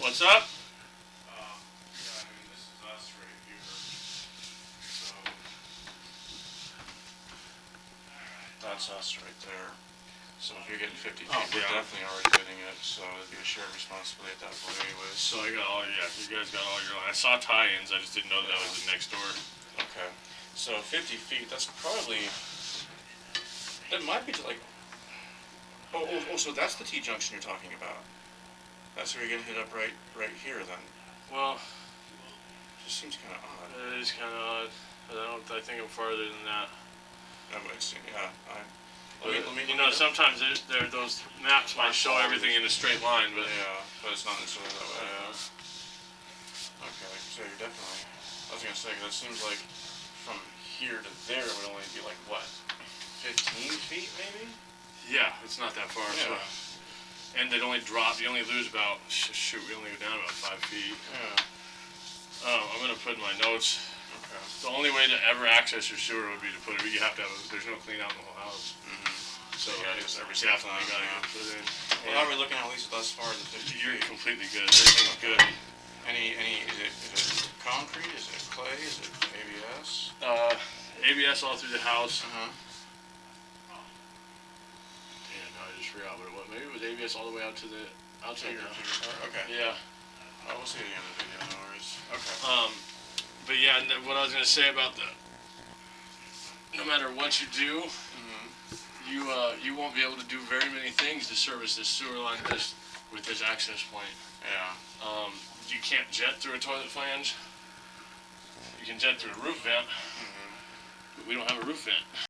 What's up? Yeah, I mean, this is us right here. So, that's us right there. So if you're getting 50 feet, we're definitely already getting it. So it'd be a shared responsibility at that point anyways. So I got all, you guys got all your line. I saw tie-ins, I just didn't know that was the next door. Okay. So 50 feet, that's probably, that might be to like, so that's the T-junction you're talking about. That's where you're gonna hit up right here then. Well, Just seems kind of odd. it is kind of odd, but I think I'm farther than that. That might seem, yeah. Sometimes those maps might show everything in a straight line, but yeah, but it's not necessarily that way. Yeah. Okay, so you're definitely. I was gonna say, 'cause it seems like from here to there would only be like what, 15 feet maybe? yeah, it's not that far. Yeah. So. And they'd only drop. You only lose about we only go down about 5 feet. Yeah. I'm gonna put in my notes. Okay. The only way to ever access your sewer would be to put it. You have to have. There's no clean out in the whole house. So you gotta use every Definitely time. gotta get it put in. Well, how are we looking at least thus far the 50 You're feet? completely good. Everything's good. Is it concrete? Is it clay? Is it ABS? ABS all through the house. Uh-huh. Damn, no, I just forgot what it was. Maybe it was ABS all the way out to the outside. Okay. Yeah. Oh, we'll see it at the end of the video, no worries. Okay. But yeah, and what I was gonna say about no matter what you do, you won't be able to do very many things to service this sewer line with this access point. Yeah. You can't jet through a toilet flange. You can jet through a roof vent, but we don't have a roof vent.